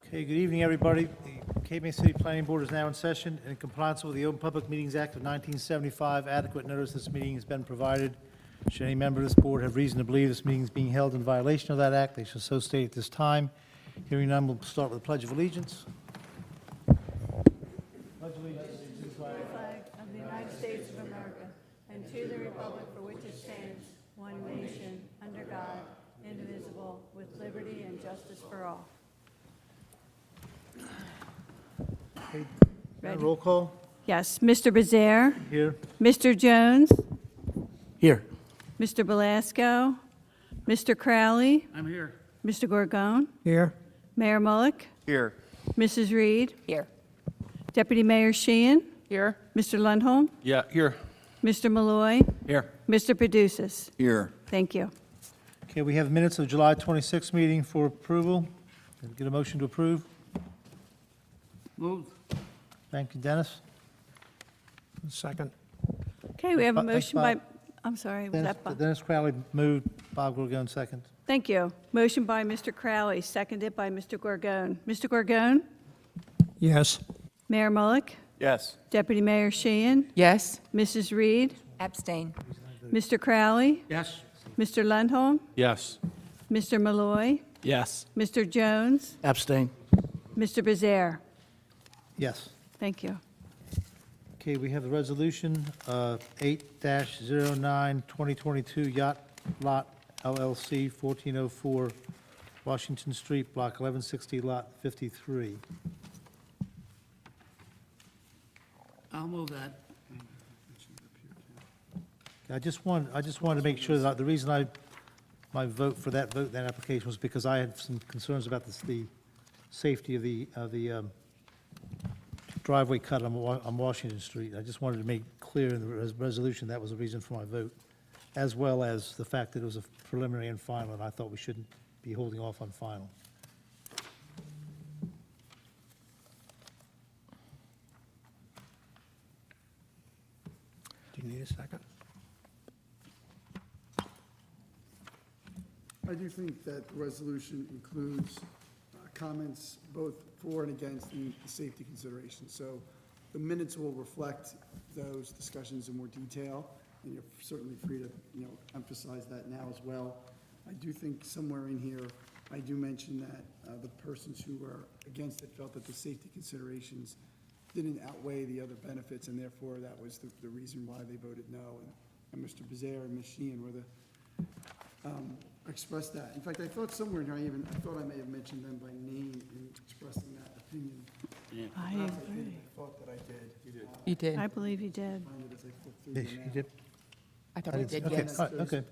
Okay, good evening, everybody. The Cape May City Planning Board is now in session. In compliance with the Open Public Meetings Act of 1975, adequate notice this meeting has been provided. Should any member of this board have reason to believe this meeting is being held in violation of that act, they shall so state at this time. Hearing none, we'll start with the Pledge of Allegiance. Pledge allegiance to the flag Flag of the United States of America and to the republic for which it stands, one nation, under God, indivisible, with liberty and justice for all. Okay, Ready? roll call Yes, Mr. Bezaire, here. Mr. Jones, Here. Mr. Belasco, Mr. Crowley, I'm here. Mr. Gorgon, Here. Mayor Mullick, Here. Mrs. Reed, Here. Deputy Mayor Sheehan, Here. Mr. Lundholm, Yeah, here. Mr. Malloy, Here. Mr. Paducis. Here. Thank you. Okay, we have minutes of July 26th meeting for approval. Can I get a motion to approve? Move. Thank you, Dennis. Second. Okay, we have a Thanks, motion by, Bob. I'm sorry, was Dennis that Bob? Dennis Crowley moved, Bob Gorgon second. Thank you. Motion by Mr. Crowley, seconded by Mr. Gorgon. Mr. Gorgon? Yes. Mayor Mullick? Yes. Deputy Mayor Sheehan? Yes. Mrs. Reed? Abstain. Mr. Crowley? Yes. Mr. Lundholm? Yes. Mr. Malloy? Yes. Mr. Jones? Abstain. Mr. Bezaire? Yes. Thank you. Okay, we have the resolution 8-09-2022 Yacht Lot LLC, 1404 Washington Street, Block 1160, Lot 53. I'll move that. I just wanted to make sure that the reason my vote for that application was because I had some concerns about the safety of the driveway cut on Washington Street. I just wanted to make clear in the resolution that was the reason for my vote, as well as the fact that it was a preliminary and final, and I thought we shouldn't be holding off on final. Do you need a second? I do think that the resolution includes comments both for and against the safety considerations. So the minutes will reflect those discussions in more detail, and you're certainly free to, emphasize that now as well. I do think somewhere in here, I do mention that the persons who were against it felt that the safety considerations didn't outweigh the other benefits, and therefore that was the reason why they voted no. And Mr. Bezaire and Ms. Sheehan were the expressed that. In fact, I thought somewhere in here, I thought I may have mentioned them by name in expressing that opinion. I Perhaps I agree. didn't. I thought that I did. You did. You did. I believe you did. Find it as I flip through Yeah, them you now. did? I thought I I didn't- did, okay, yes. all right, okay.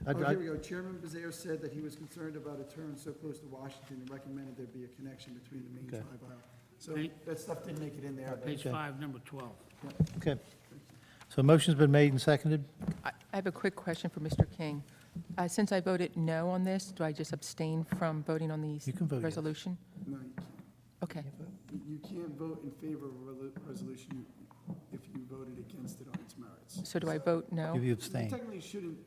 Oh, here we go. Chairman Bezaire said that he was concerned about a turn so close to Washington and recommended there be a connection between the main Okay. drive aisle. So Page- that stuff didn't make it in there. but- Page Okay. 5, number 12. Okay. So a motion's been made and seconded. I have a quick question for Mr. King. Since I voted no on this, do I just abstain from voting on these You can vote yes. resolution? No, you can't. Okay. You can't vote in favor of a resolution if you voted against it on its merits. So do I vote If no? you You abstain. technically shouldn't,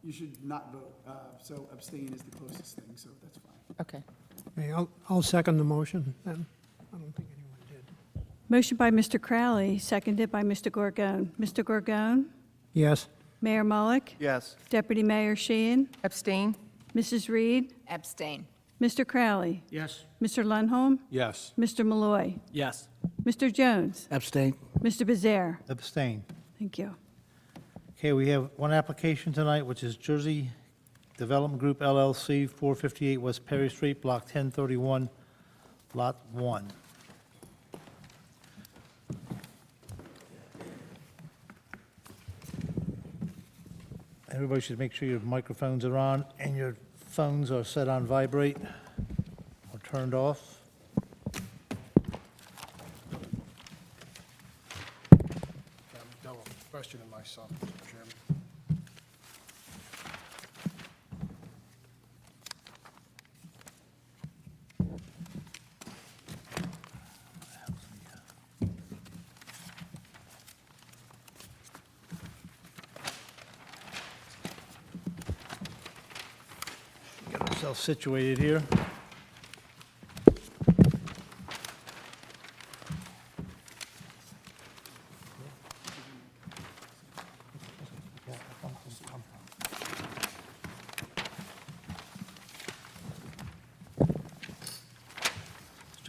you should not vote, so abstain is the closest thing, so that's fine. Okay. Okay, I'll second the motion then. I don't think anyone did. Motion by Mr. Crowley, seconded by Mr. Gorgon. Mr. Gorgon? Yes. Mayor Mullick? Yes. Deputy Mayor Sheehan? Abstain? Mrs. Reed? Abstain. Mr. Crowley? Yes. Mr. Lundholm? Yes. Mr. Malloy? Yes. Mr. Jones? Abstain. Mr. Bezaire? Abstain. Thank you. Okay, we have one application tonight, which is Jersey Development Group LLC, 458 West Perry Street, Block 1031, Lot 1. Everybody should make sure your microphones are on and your phones are set on vibrate or turned off. No question in myself, Mr. Chairman. Get ourselves situated here.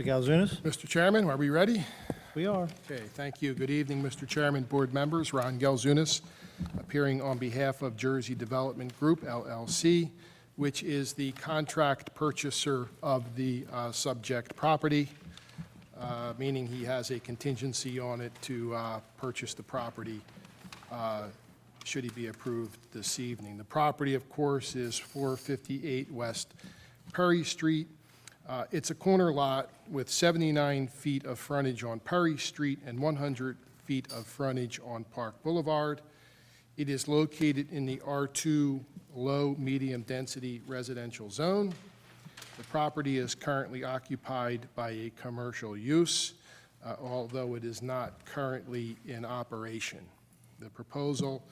Mr. Galzunas? Mr. Chairman, are we ready? We are. Okay, thank you. Good evening, Mr. Chairman, board members. Ron Gelzunis, appearing on behalf of Jersey Development Group, LLC, which is the contract purchaser of the subject property, meaning he has a contingency on it to purchase the property should he be approved this evening. The property, of course, is 458 West Perry Street. It's a corner lot with 79 feet of frontage on Perry Street and 100 feet of frontage on Park Boulevard. It is located in the R2 low-medium density residential zone. The property is currently occupied by a commercial use, although it is not currently in operation. The proposal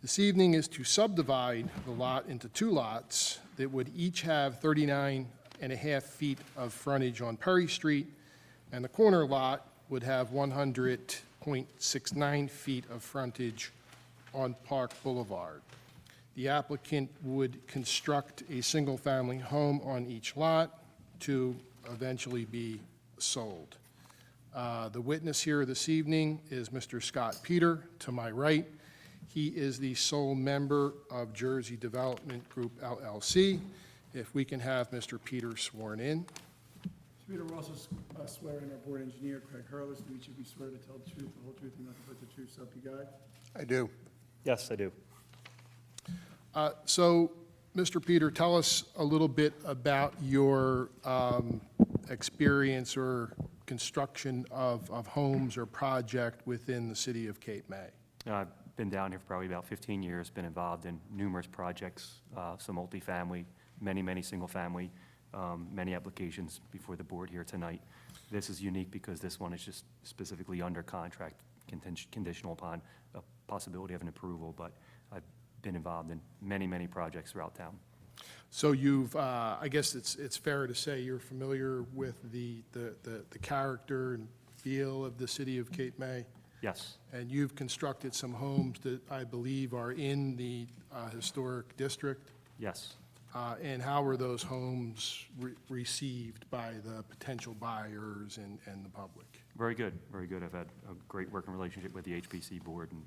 this evening is to subdivide the lot into two lots that would each have 39.5 feet of frontage on Perry Street, and the corner lot would have 100.69 feet of frontage on Park Boulevard. The applicant would construct a single-family home on each lot to eventually be sold. The witness here this evening is Mr. Scott Peter, to my right. He is the sole member of Jersey Development Group, LLC. If we can have Mr. Peter sworn in. Mr. Peter, we're also swearing our board engineer, Craig Hurlis. Do each of you swear to tell the truth, the whole truth, and nothing but the truth, so help you God? I do. Yes, I do. So, Mr. Peter, tell us a little bit about your experience or construction of homes or project within the city of Cape May. I've been down here for probably about 15 years, been involved in numerous projects, some multifamily, many single-family, many applications before the board here tonight. This is unique because this one is just specifically under contract, conditional upon a possibility of an approval, but I've been involved in many projects throughout town. So you've, I guess it's fair to say you're familiar with the character and feel of the city of Cape May? Yes, And you've constructed some homes that I believe are in the historic district? yes. And how were those homes received by the potential buyers and the public? Very good, very good. I've had a great working relationship with the HPC board and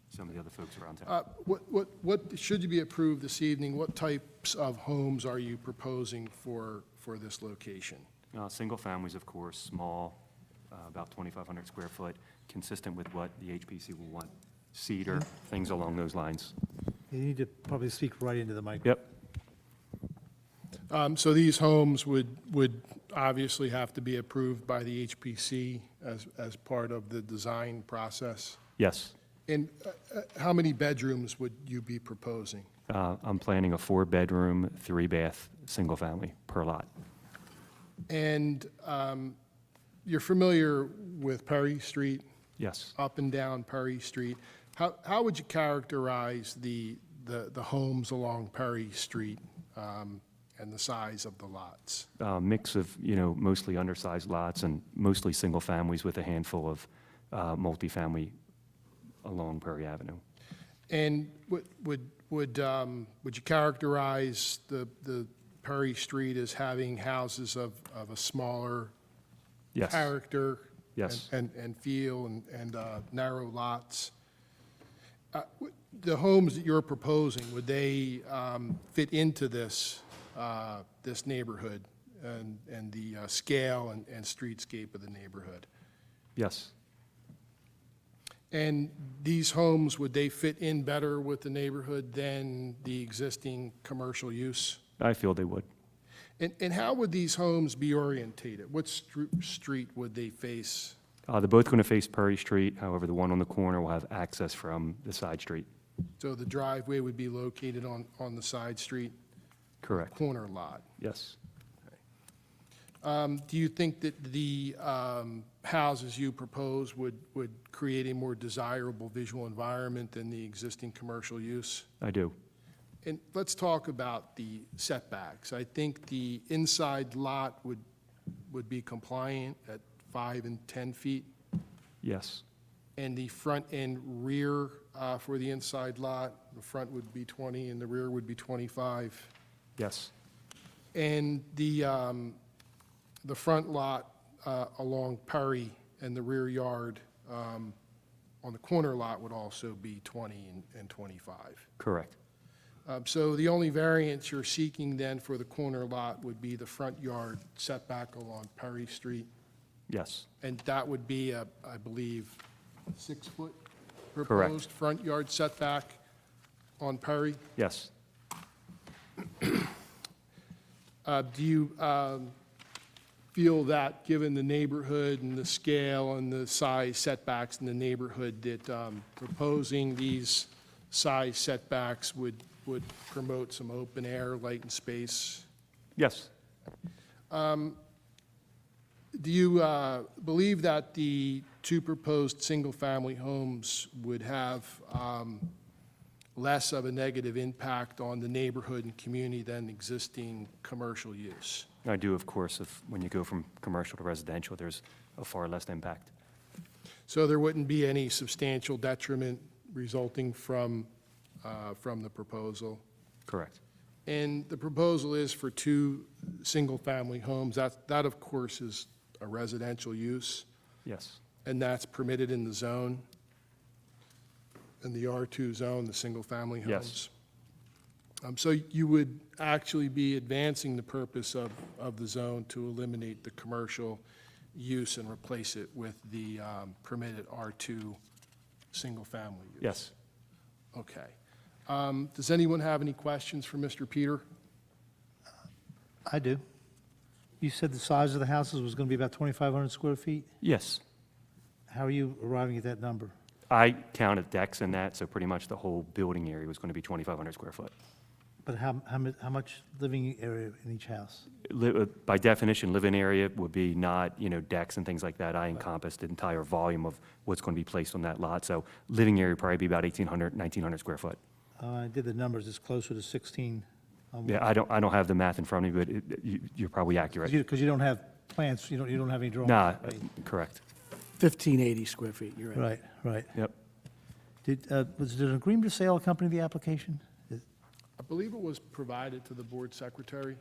some of the other folks around town. What, should you be approved this evening, what types of homes are you proposing for this location? Single families, of course, small, about 2,500 square foot, consistent with what the HPC will want. Cedar, things along those lines. You need to probably speak right into the mic. Yep, So these homes would obviously have to be approved by the HPC as part of the design process? yes. And how many bedrooms would you be proposing? I'm planning a 4-bedroom, 3-bath, single family per lot. And you're familiar with Perry Street, Yes. up and down Perry Street. How would you characterize the homes along Perry Street and the size of the lots? Mix of, mostly undersized lots and mostly single families with a handful of multifamily along Prairie Avenue. And would you characterize the Perry Street as having houses of a smaller Yes. character? Yes. And feel and narrow lots? The homes that you're proposing, would they fit into this neighborhood and the scale and streetscape of the neighborhood? Yes. And these homes, would they fit in better with the neighborhood than the existing commercial use? I feel they would. And how would these homes be orientated? What street would they face? They're both going to face Perry Street. However, the one on the corner will have access from the side street. So the driveway would be located on the side street, Correct. corner lot? Yes. Do you think that the houses you propose would create a more desirable visual environment than the existing commercial use? I do. And let's talk about the setbacks. I think the inside lot would be compliant at 5 and 10 feet, Yes. and the front and rear for the inside lot, the front would be 20 and the rear would be 25. Yes. And the front lot along Perry, and the rear yard on the corner lot would also be 20 and 25. Correct. So the only variance you're seeking then for the corner lot would be the front yard setback along Perry Street, Yes, and that would be, I believe, 6-foot Correct. proposed front yard setback on Perry. yes. Do you feel that, given the neighborhood and the scale and the size setbacks in the neighborhood, that proposing these size setbacks would promote some open air, light and space? Yes, Do you believe that the two proposed single-family homes would have less of a negative impact on the neighborhood and community than existing commercial use? I do, of course, when you go from commercial to residential, there's a far less impact. So there wouldn't be any substantial detriment resulting from the proposal? Correct. And the proposal is for two single-family homes. That, of course, is a residential use, Yes, and that's permitted in the zone, in the R2 zone, the single-family Yes. homes. So you would actually be advancing the purpose of the zone to eliminate the commercial use and replace it with the permitted R2 single-family use? yes. Okay. Does anyone have any questions for Mr. Peter? I do. You said the size of the houses was going to be about 2,500 square feet? Yes. How are you arriving at that number? I counted decks in that, so pretty much the whole building area was going to be 2,500 square foot. But how much living area in each house? By definition, living area would be not, decks and things like that. I encompassed the entire volume of what's going to be placed on that lot. So living area would probably be about 1,800, 1,900 square foot. I did the numbers, it's closer to 16. Yeah, I don't have the math in front of me, but you're probably accurate. Because you don't have plans, you don't have any drawings. Nah, right? correct. 1,580 square feet, you're right. Right. Yep. Was there an agreement to sale accompany the application? I believe it was provided to the board secretary,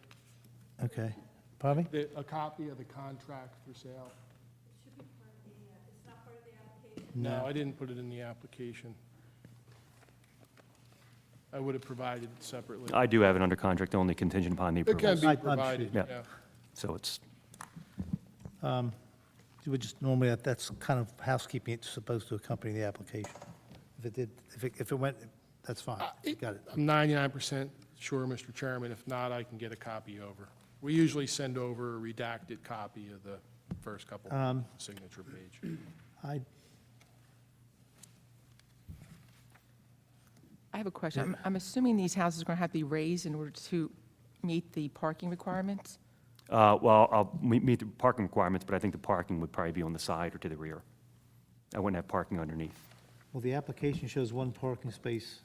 Okay. Pardon me? a copy of the contract for sale. It's not part of the application. No, I didn't put it in the application. I would have provided it separately. I do have it under contract, only contingent upon the It can approvals. be I'm provided, sure. yeah. So it's, You would just, normally, that's kind of housekeeping, it's supposed to accompany the application. If it went, that's fine. Got it. I'm 99% sure, Mr. Chairman. If not, I can get a copy over. We usually send over a redacted copy of the first couple signature page. I have a question. I'm assuming these houses are going to have to be raised in order to meet the parking requirements? well, I'll meet the parking requirements, but I think the parking would probably be on the side or to the rear. I wouldn't have parking underneath. Well, the application shows one parking space.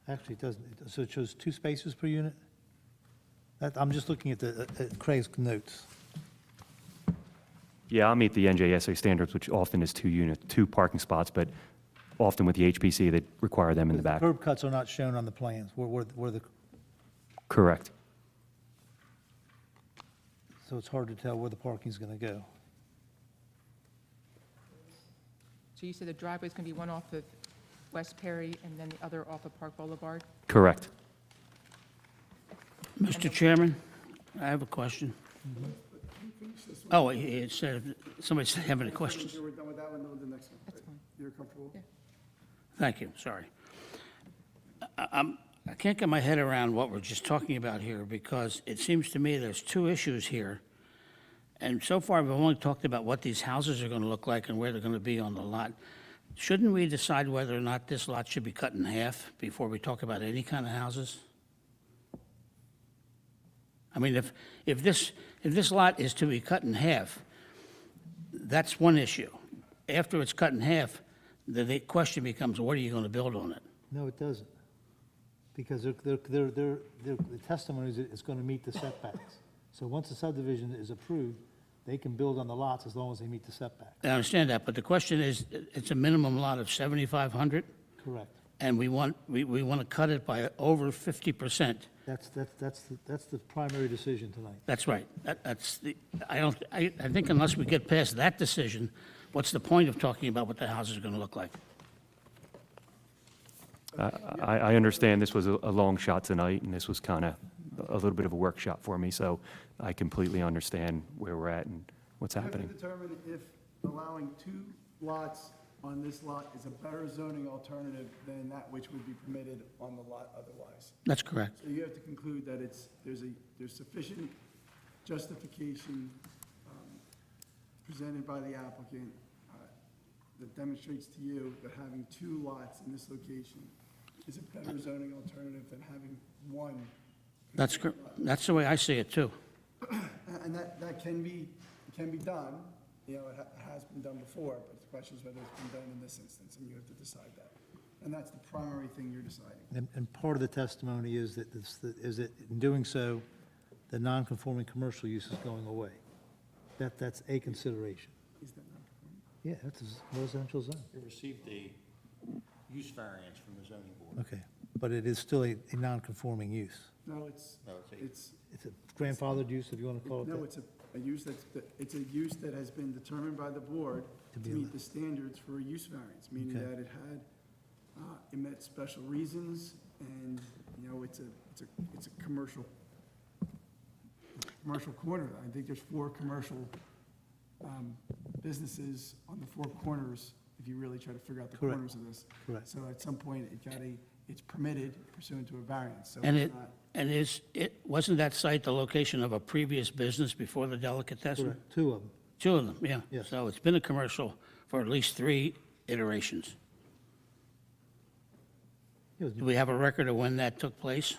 Actually, it doesn't, so it shows 2 spaces per unit? I'm just looking at at Craig's notes. Yeah, I'll meet the NJSA standards, which often is 2 parking spots, but often with the HPC, they require them in the back. Curb cuts are not shown on the plans, where the, Correct. so it's hard to tell where the parking's going to go. So you said the driveway's going to be one off of West Perry and then the other off of Park Boulevard? Correct. Mr. Chairman, I have a question. Oh, it said, somebody said having a question. We're done with that one, then the next one. That's fine. You're comfortable? Yeah. Thank you, sorry. I can't get my head around what we're just talking about here, because it seems to me there's 2 issues here. And so far, we've only talked about what these houses are going to look like and where they're going to be on the lot. Shouldn't we decide whether or not this lot should be cut in half before we talk about any kind of houses? I mean, if this lot is to be cut in half, that's one issue. After it's cut in half, the question becomes, what are you going to build on it? No, it doesn't. Because the testimony is it's going to meet the setbacks. So once the subdivision is approved, they can build on the lots as long as they meet the setback. I understand that, but the question is, it's a minimum lot of 7,500? Correct. and we want to cut it by over 50%. That's the primary decision tonight. That's right. I think unless we get past that decision, what's the point of talking about what the houses are going to look like? I understand this was a long shot tonight, and this was kind of a little bit of a workshop for me, so I completely understand where we're at and what's You have to happening. determine if allowing 2 lots on this lot is a better zoning alternative than that which would be permitted on the lot otherwise. That's correct. So you have to conclude that there's sufficient justification presented by the applicant that demonstrates to you that having 2 lots in this location is a better zoning alternative than having 1. That's the way I see it, too. And that can be done, you know, it has been done before, but the question is whether it's been done in this instance, and you have to decide that. And that's the primary thing you're deciding. And part of the testimony is that in doing so, the non-conforming commercial use is going away. That's a consideration. Is that not conforming? Yeah, that's a residential zone. It received a use variance from the zoning board. Okay, but it is still a non-conforming use. No, it's It's a grandfathered use, if you want to call it no, that. it's a use it's a use that has been determined by the board To to be meet allowed. the standards for a use variance, meaning Okay. that it met special reasons, and, you know, it's a commercial corner. I think there's 4 commercial businesses on the 4 corners, if you really try to figure out the Correct. corners of this. Correct. So at some point, it's permitted pursuant to a variance, so And it's not. wasn't that site the location of a previous business before the delicatessen? Correct, 2 of them. 2 of them, yeah. Yes. So it's been a commercial for at least 3 iterations. It was- Do we have a record of when that took place?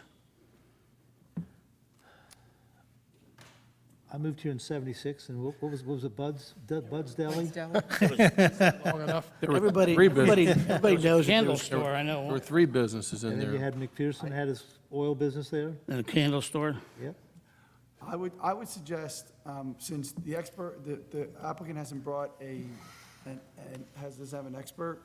I moved here in '76, and what was it, Bud's Deli? Stella? Long enough? There were Everybody, three businesses- everybody knows that Candle there's, store, I There were know, 3 businesses in And then you there. had McPherson had his oil business there. and a candle store. Yep. I would suggest, since the applicant hasn't brought does have an expert,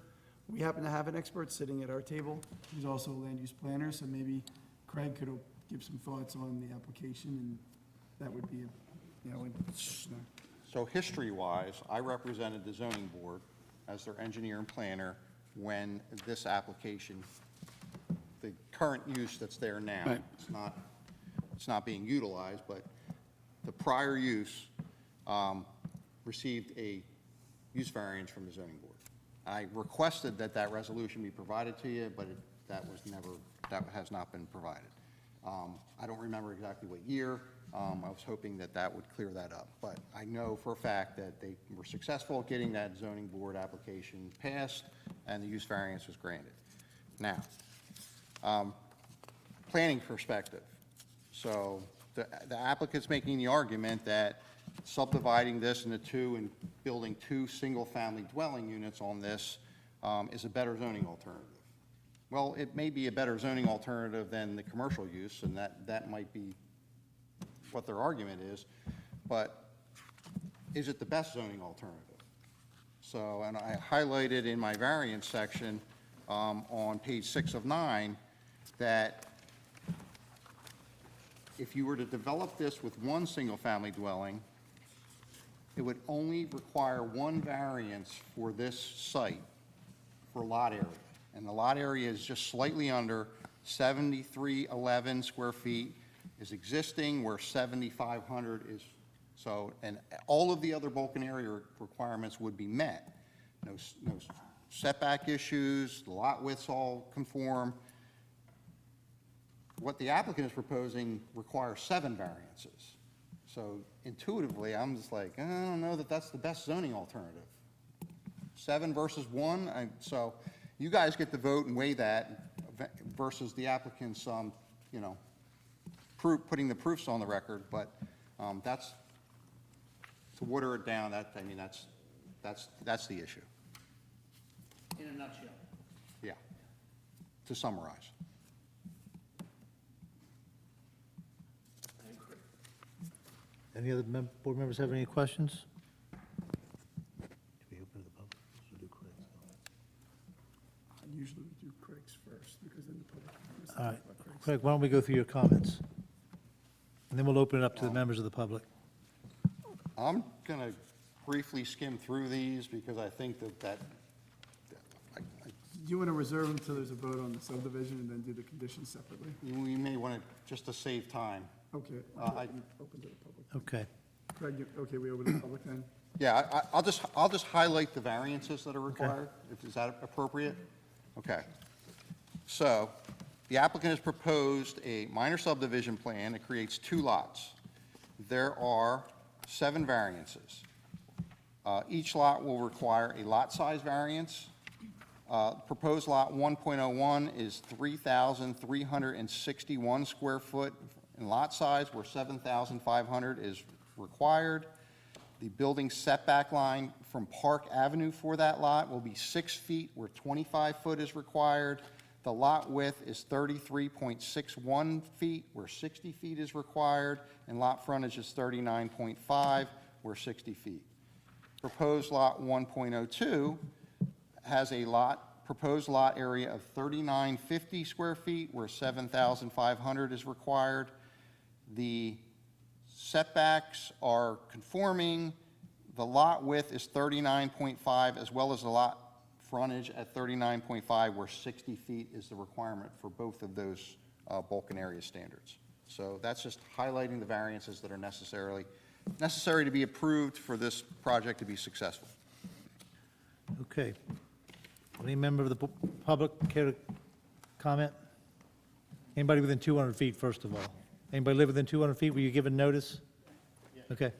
we happen to have an expert sitting at our table, who's also a land use planner, so maybe Craig could give some thoughts on the application, and that would be, So history-wise, I represented the zoning board as their engineer and planner when this application, the current use that's there now, Right. it's not being utilized, but the prior use received a use variance from the zoning board. I requested that resolution be provided to you, but that has not been provided. I don't remember exactly what year. I was hoping that would clear that up. But I know for a fact that they were successful at getting that zoning board application passed, and the use variance was granted. Now, planning perspective. So the applicant's making the argument that subdividing this into 2 and building 2 single-family dwelling units on this is a better zoning alternative. Well, it may be a better zoning alternative than the commercial use, and that might be what their argument is, but is it the best zoning alternative? So, and I highlighted in my variance section on page 6 of 9 that if you were to develop this with 1 single-family dwelling, it would only require 1 variance for this site for lot area. And the lot area is just slightly under 7,311 square feet is existing, where 7,500 is, so, and all of the other Vulcan area requirements would be met. No setback issues, the lot widths all conform. What the applicant is proposing requires 7 variances. So intuitively, I'm just like, I don't know that that's the best zoning alternative. 7 versus 1, so you guys get to vote and weigh that versus the applicant's, putting the proofs on the record, but that's, to water it down, that's the issue. In a nutshell. Yeah, to summarize. Any other board members have any questions? Do we open to the public? Should we do Craig's? usually we do Craig's first, because then the public has to All talk right. about Craig's. Craig, why don't we go through your comments? And then we'll open it up to the members of the public. I'm going to briefly skim through these because I think I- Do you want to reserve until there's a vote on the subdivision and then do the conditions separately? we may want to, just to save time. Okay. I- Open to the public. Okay. Craig, okay, we open to the public then? Yeah, I'll just highlight the variances that are required, is that appropriate? Okay. So, the applicant has proposed a minor subdivision plan that creates 2 lots. There are 7 variances. Each lot will require a lot size variance. Proposed lot 1.01 is 3,361 square foot in lot size, where 7,500 is required. The building setback line from Park Avenue for that lot will be 6 feet, where 25 foot is required. The lot width is 33.61 feet, where 60 feet is required, and lot frontage is 39.5, where 60 feet. Proposed lot 1.02 has a proposed lot area of 3,950 square feet, where 7,500 is required. The setbacks are conforming. The lot width is 39.5, as well as the lot frontage at 39.5, where 60 feet is the requirement for both of those bulk and area standards. So that's just highlighting the variances that are necessary to be approved for this project to be successful. Okay. Any member of the public care to comment? Anybody within 200 feet, first of all? Anybody live within 200 feet? Were you given notice? Okay.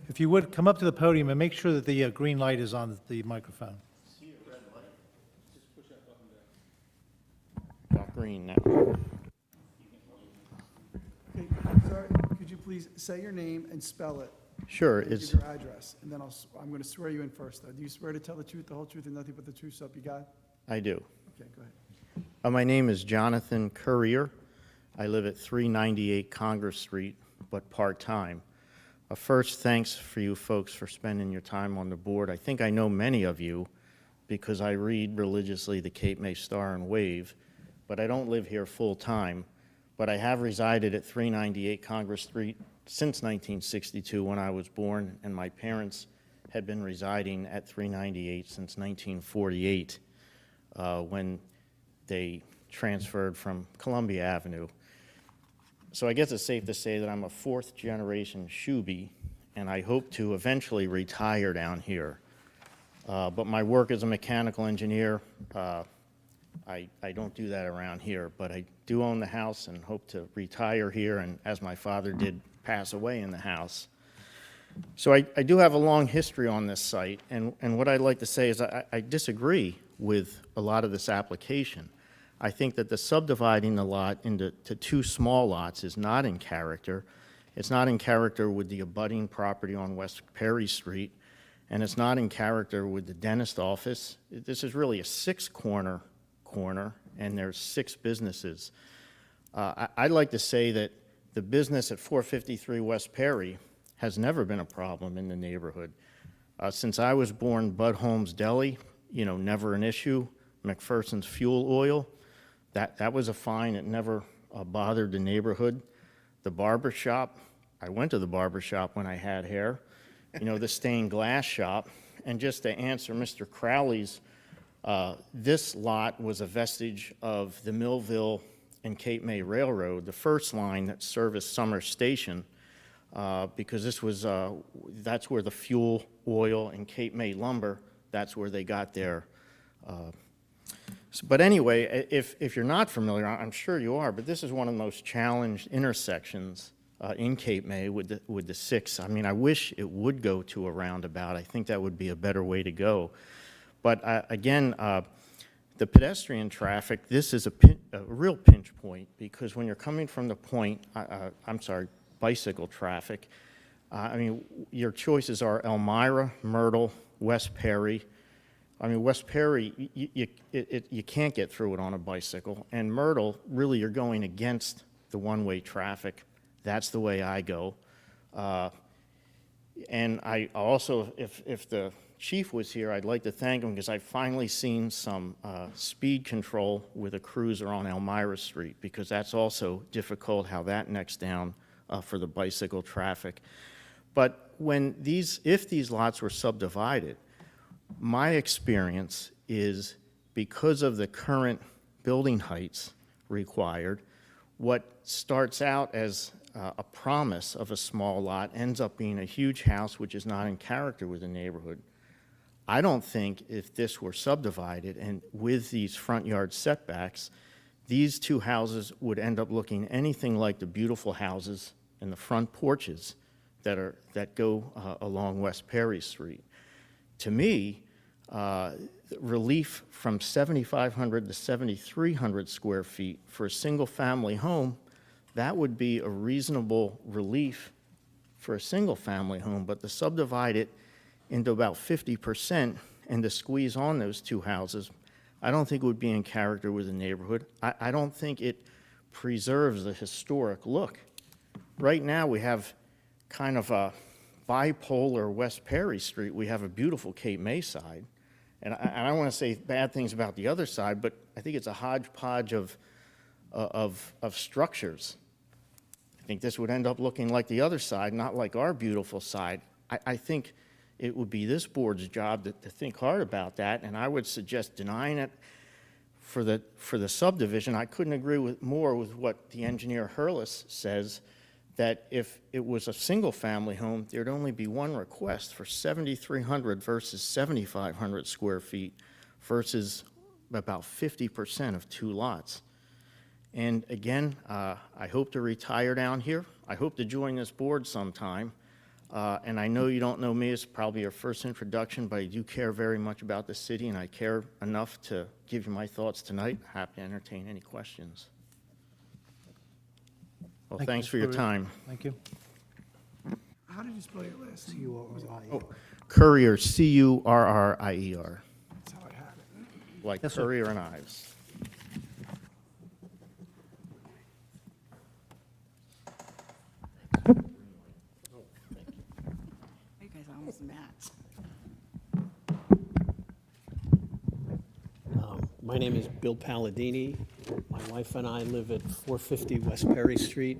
If you would, come up to the podium and make sure that the green light is on the microphone. Got green now. Okay, sorry, could you please say your name and spell it? Sure, And it's, give your address, and then I'm going to swear you in first, though. Do you swear to tell the truth, the whole truth, and nothing but the truth, so help you God? I do. Okay, go ahead. My name is Jonathan Courier. I live at 398 Congress Street, but part-time. First, thanks for you folks for spending your time on the board. I think I know many of you because I read religiously the Cape May Star and Wave, but I don't live here full-time. But I have resided at 398 Congress Street since 1962 when I was born, and my parents had been residing at 398 since 1948 when they transferred from Columbia Avenue. So I guess it's safe to say that I'm a 4th-generation Shuby, and I hope to eventually retire down here. But my work as a mechanical engineer, I don't do that around here, but I do own the house and hope to retire here, and as my father did, pass away in the house. So I do have a long history on this site, and what I'd like to say is I disagree with a lot of this application. I think that the subdividing the lot into 2 small lots is not in character. It's not in character with the abutting property on West Perry Street, and it's not in character with the dentist office. This is really a 6-corner, and there's 6 businesses. I'd like to say that the business at 453 West Perry has never been a problem in the neighborhood. Since I was born, Bud Holmes Deli, never an issue. McPherson's Fuel Oil, that was a fine. It never bothered the neighborhood. The barber shop, I went to the barber shop when I had hair. The stained glass shop. And just to answer Mr. Crowley's, this lot was a vestige of the Millville and Cape May Railroad, the first line that serviced Summer Station, because that's where the fuel, oil, and Cape May lumber, that's where they got their. But anyway, if you're not familiar, I'm sure you are, but this is one of the most challenged intersections in Cape May with the 6. I mean, I wish it would go to a roundabout. I think that would be a better way to go. But again, the pedestrian traffic, this is a real pinch point, because when you're coming from the point, bicycle traffic, your choices are Elmira, Myrtle, West Perry. West Perry, you can't get through it on a bicycle. And Myrtle, really, you're going against the one-way traffic. That's the way I go. And I also, if the chief was here, I'd like to thank him because I've finally seen some speed control with a cruiser on Elmira Street, because that's also difficult how that necks down for the bicycle traffic. But if these lots were subdivided, my experience is because of the current building heights required, what starts out as a promise of a small lot ends up being a huge house which is not in character with the neighborhood. I don't think if this were subdivided and with these front yard setbacks, these two houses would end up looking anything like the beautiful houses and the front porches that go along West Perry Street. To me, relief from 7,500 to 7,300 square feet for a single-family home, that would be a reasonable relief for a single-family home, but to subdivide it into about 50% and to squeeze on those two houses, I don't think it would be in character with the neighborhood. I don't think it preserves the historic look. Right now, we have kind of a bipolar West Perry Street. We have a beautiful Cape May side, and I don't want to say bad things about the other side, but I think it's a hodgepodge of structures. I think this would end up looking like the other side, not like our beautiful side. I think it would be this board's job to think hard about that, and I would suggest denying it for the subdivision. I couldn't agree more with what the engineer Hurlis says, that if it was a single-family home, there'd only be one request for 7,300 versus 7,500 square feet versus about 50% of two lots. And again, I hope to retire down here. I hope to join this board sometime. And I know you don't know me, it's probably your first introduction, but I do care very much about the city, and I care enough to give you my thoughts tonight. Happy to entertain any questions. Well, Thank you, thanks Mr. for your Currier. time. Thank you. How did you spell your last name? C-U-R-R-I-E. Courier, C-U-R-R-I-E-R, That's how I had it. like Yes, sir. Courier and Ives. You guys almost match. My name is Bill Palladini. My wife and I live at 450 West Perry Street,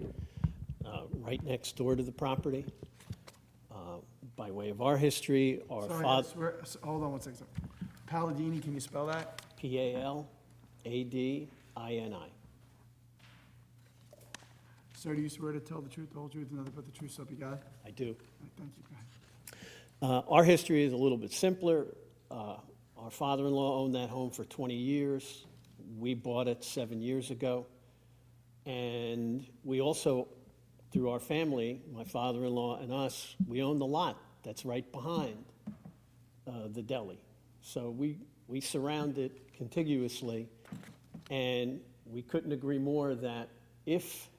right next door to the property. By way of our history, our Sorry, I father, swear, hold on one second. Palladini, can you spell that? P-A-L-A-D-I-N-I. Sir, do you swear to tell the truth, the whole truth, and nothing but the truth, so help you God? I do. All right, thank you. Go ahead. Our history is a little bit simpler. Our father-in-law owned that home for 20 years. We bought it 7 years ago. And we also, through our family, my father-in-law and us, we own the lot that's right behind the deli. So we surround it contiguously, and we couldn't agree more that if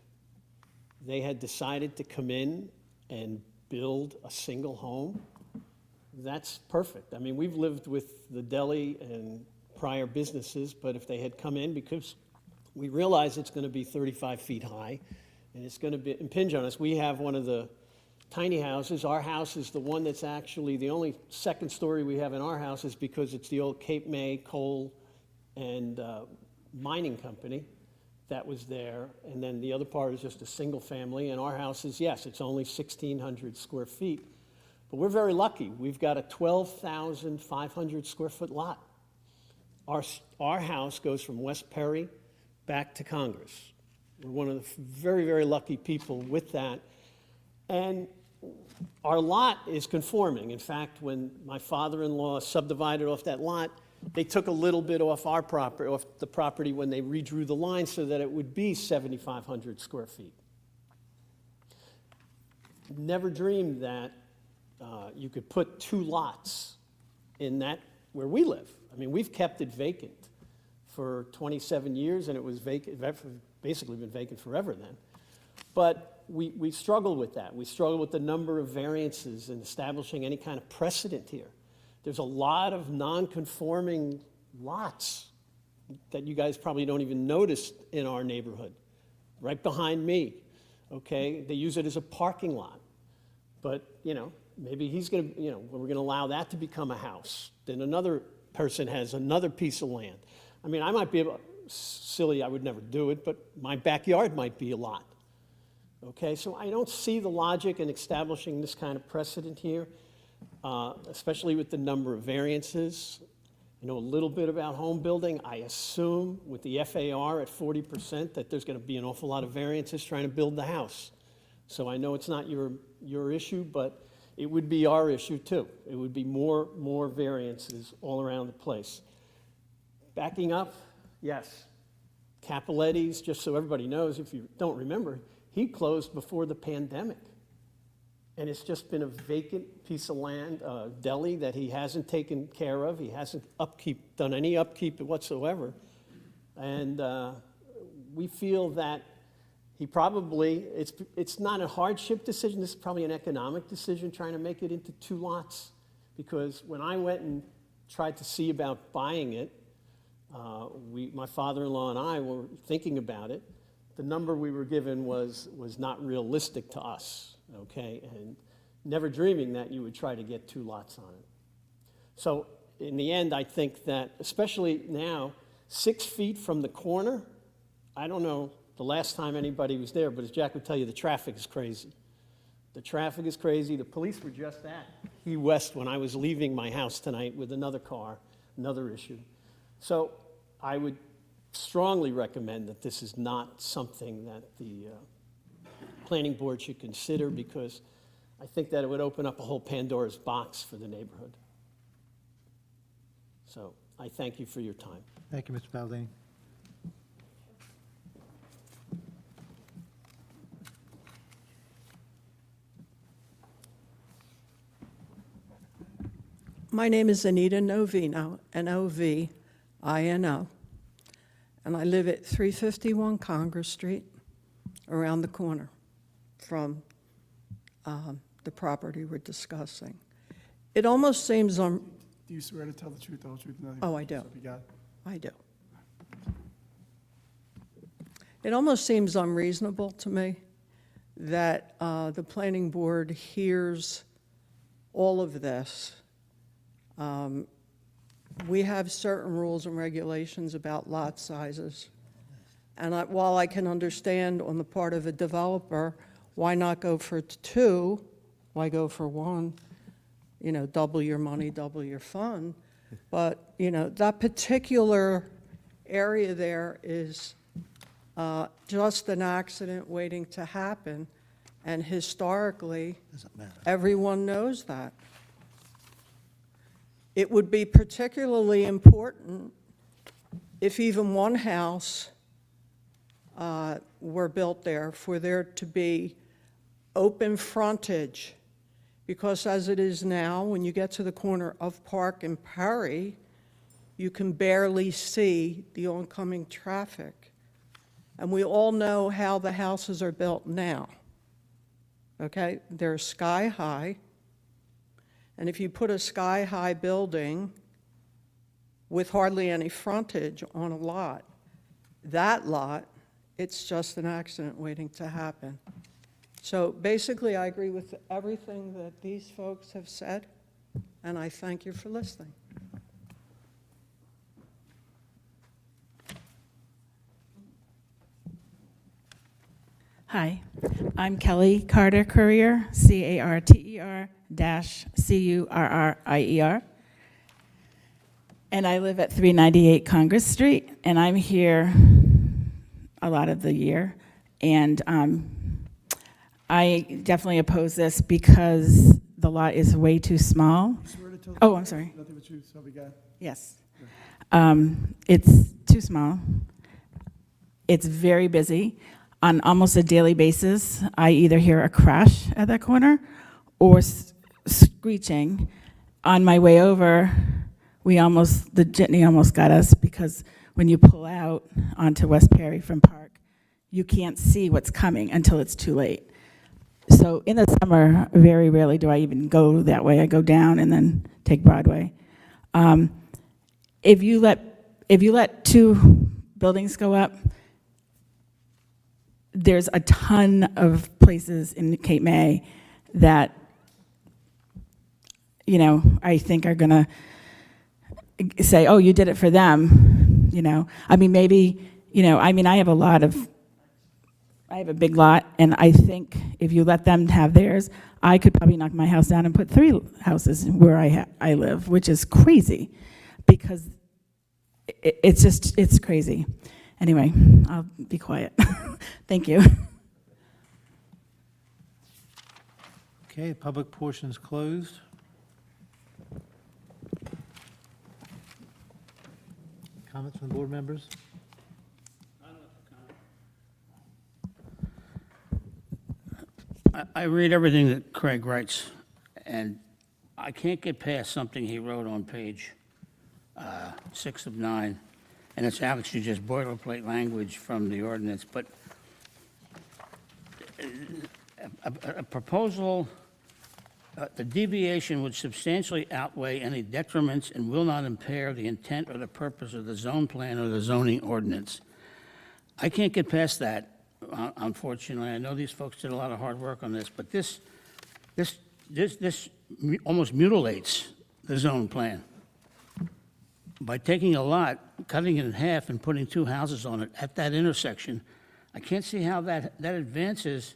they had decided to come in and build a single home, that's perfect. I mean, we've lived with the deli and prior businesses, but if they had come in, because we realize it's going to be 35 feet high, and it's going to impinge on us. We have one of the tiny houses. Our house is the one that's actually, the only second story we have in our house is because it's the old Cape May coal and mining company that was there. And then the other part is just a single family. And our house is, yes, it's only 1,600 square feet. But we're very lucky. We've got a 12,500 square foot lot. Our house goes from West Perry back to Congress. We're one of the very, very lucky people with that. And our lot is conforming. In fact, when my father-in-law subdivided off that lot, they took a little bit off our property, off the property when they redrew the line so that it would be 7,500 square feet. Never dreamed that you could put two lots in that where we live. I mean, we've kept it vacant for 27 years, and it was vacant, basically been vacant forever then. But we struggle with that. We struggle with the number of variances and establishing any kind of precedent here. There's a lot of non-conforming lots that you guys probably don't even notice in our neighborhood, right behind me, okay? They use it as a parking lot. But, you know, maybe he's going to, we're going to allow that to become a house. Then another person has another piece of land. I mean, I might be able, silly, I would never do it, but my backyard might be a lot. Okay, so I don't see the logic in establishing this kind of precedent here, especially with the number of variances. I know a little bit about home building. I assume with the FAR at 40% that there's going to be an awful lot of variances trying to build the house. So I know it's not your issue, but it would be our issue too. It would be more variances all around the place. Backing up, yes. Capoletti's, just so everybody knows, if you don't remember, he closed before the pandemic. And it's just been a vacant piece of land, deli, that he hasn't taken care of. He hasn't done any upkeep whatsoever. And we feel that he probably, it's not a hardship decision, this is probably an economic decision, trying to make it into 2 lots. Because when I went and tried to see about buying it, my father-in-law and I were thinking about it. The number we were given was not realistic to us, okay? And never dreaming that you would try to get 2 lots on it. So in the end, I think that, especially now, 6 feet from the corner, I don't know the last time anybody was there, but as Jack would tell you, the traffic is crazy. The traffic is crazy. The police were just at Key West when I was leaving my house tonight with another car, another issue. So I would strongly recommend that this is not something that the planning board should consider, because I think that it would open up a whole Pandora's box for the neighborhood. So I thank you for your time. Thank you, Mr. Baldini. My name is Anita Novino, Novino, and I live at 351 Congress Street, around the corner from the property we're discussing. It almost seems Do you swear to tell the truth, the whole truth, and nothing but Oh, I the do. truth, so help you God? I do. It almost seems unreasonable to me that the planning board hears all of this. We have certain rules and regulations about lot sizes. And while I can understand on the part of a developer, why not go for 2? Why go for 1? Double your money, double your fun. But, that particular area there is just an accident waiting to happen. And historically, Doesn't matter. everyone knows that. It would be particularly important if even one house were built there, for there to be open frontage. Because as it is now, when you get to the corner of Park and Perry, you can barely see the oncoming traffic. And we all know how the houses are built now. Okay? They're sky high. And if you put a sky-high building with hardly any frontage on a lot, that lot, it's just an accident waiting to happen. So basically, I agree with everything that these folks have said, and I thank you for listening. Hi, I'm Kelly Carter Courier, CARTER-CURRIER. And I live at 398 Congress Street, and I'm here a lot of the year. And I definitely oppose this because the lot is way too small. You swear to tell the Oh, truth, I'm sorry. nothing but the truth, so help you God? Yes. It's too small. It's very busy. On almost a daily basis, I either hear a crash at that corner or screeching. On my way over, the jitney almost got us, because when you pull out onto West Perry from Park, you can't see what's coming until it's too late. So in the summer, very rarely do I even go that way. I go down and then take Broadway. If you let 2 buildings go up, there's a ton of places in Cape May that I think are going to say, oh, you did it for them, I mean, maybe, I have I have a big lot, and I think if you let them have theirs, I could probably knock my house down and put 3 houses where I live, which is crazy, because it's crazy. Anyway, I'll be quiet. Thank you. Okay, public portion is closed. Comments from the board members? I read everything that Craig writes, and I can't get past something he wrote on page 6 of 9, and it's actually just boilerplate language from the ordinance, but a proposal, the deviation would substantially outweigh any detriments and will not impair the intent or the purpose of the zone plan or the zoning ordinance. I can't get past that. Unfortunately, I know these folks did a lot of hard work on this, but this almost mutilates the zone plan. By taking a lot, cutting it in half, and putting 2 houses on it at that intersection, I can't see how that advances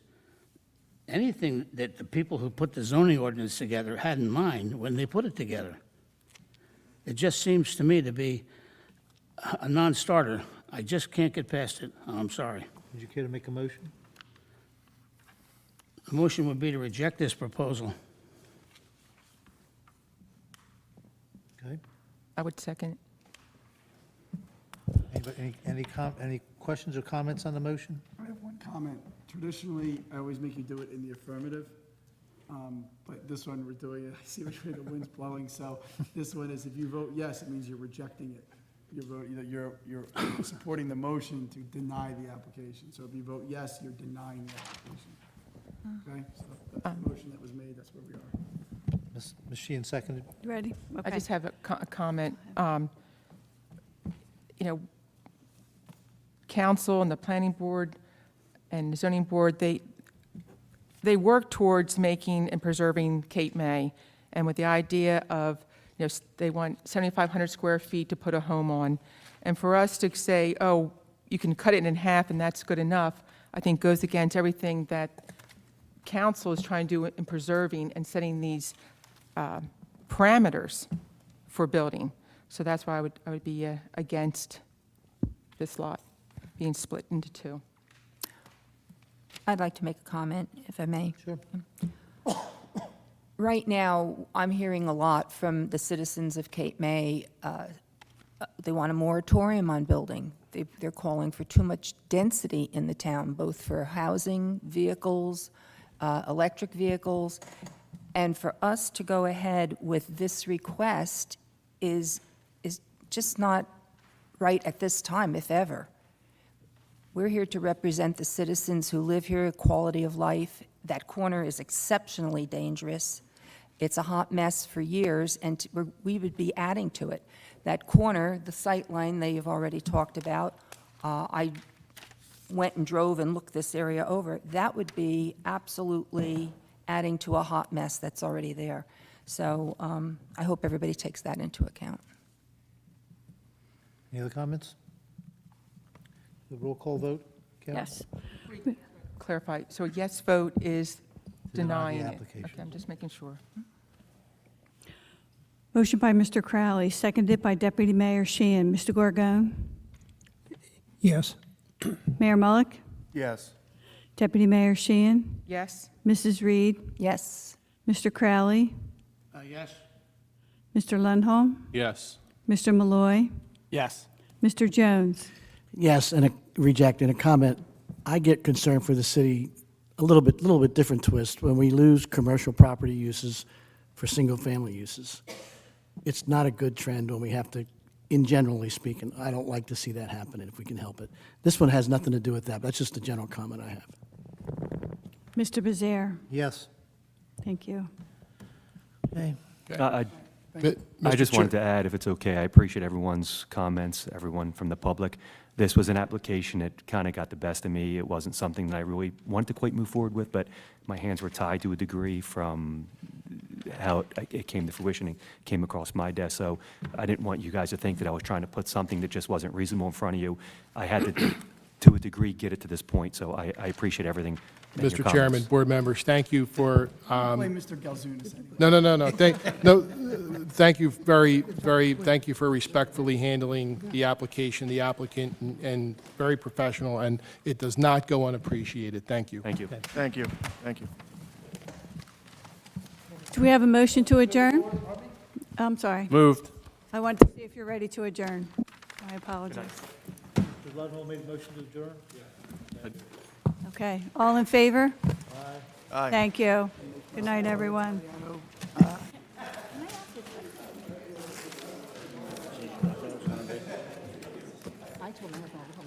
anything that the people who put the zoning ordinance together had in mind when they put it together. It just seems to me to be a non-starter. I just can't get past it. I'm sorry. Would you care to make a motion? The motion would be to reject this proposal. Okay. I would second. Any questions or comments on the motion? I have one comment. Traditionally, I always make you do it in the affirmative, but this one, we're doing it, I see which way the wind's blowing, so this one is, if you vote yes, it means you're rejecting it. You're supporting the motion to deny the application. So if you vote yes, you're denying the application. Okay? So that's the motion that was made, that's where we are. Ms. Sheehan seconded. You ready? I Okay. just have a comment. Council and the planning board and the zoning board, they work towards making and preserving Cape May, and with the idea of, they want 7,500 square feet to put a home on. And for us to say, oh, you can cut it in half and that's good enough, I think goes against everything that council is trying to do in preserving and setting these parameters for building. So that's why I would be against this lot being split into 2. I'd like to make a comment, if I may. Sure. Right now, I'm hearing a lot from the citizens of Cape May. They want a moratorium on building. They're calling for too much density in the town, both for housing, vehicles, electric vehicles. And for us to go ahead with this request is just not right at this time, if ever. We're here to represent the citizens who live here, quality of life. That corner is exceptionally dangerous. It's a hot mess for years, and we would be adding to it. That corner, the sight line they have already talked about, I went and drove and looked this area over. That would be absolutely adding to a hot mess that's already there. So I hope everybody takes that into account. Any other comments? The roll call vote? Cal? Yes. Clarify, so a yes vote is Deny the denying it? application. Okay, I'm just making sure. Motion by Mr. Crowley, seconded by Deputy Mayor Sheehan. Mr. Gorgon? Yes. Mayor Mullick? Yes. Deputy Mayor Sheehan? Yes? Mrs. Reed? Yes. Mr. Crowley? Yes? Mr. Lundholm? Yes. Mr. Malloy? Yes. Mr. Jones? Yes, and a reject and a comment. I get concerned for the city, a little bit different twist, when we lose commercial property uses for single-family uses. It's not a good trend when we have to, in generally speaking, I don't like to see that happen if we can help it. This one has nothing to do with that, but that's just a general comment I have. Mr. Bezier? Yes. Thank you. Okay. I just wanted to add, if it's okay, I appreciate everyone's comments, everyone from the public. This was an application that kind of got the best of me. It wasn't something that I really wanted to quite move forward with, but my hands were tied to a degree from how it came to fruition and came across my desk. So I didn't want you guys to think that I was trying to put something that just wasn't reasonable in front of you. I had to a degree, get it to this point, so I appreciate everything. and your Mr. comments. Chairman, board members, thank you for, Blame Mr. Galzunas anyway. no, thank you thank you for respectfully handling the application, the applicant, and very professional, and it does not go unappreciated. Thank you. Thank you. Thank you, thank you. Do we have a motion to adjourn? I'm sorry. Moved. I wanted to see if you're ready to adjourn. My apologies. Mr. Ludlow made a motion to adjourn? Okay, all in favor? Aye. Thank you. Good night, everyone. I told him about it.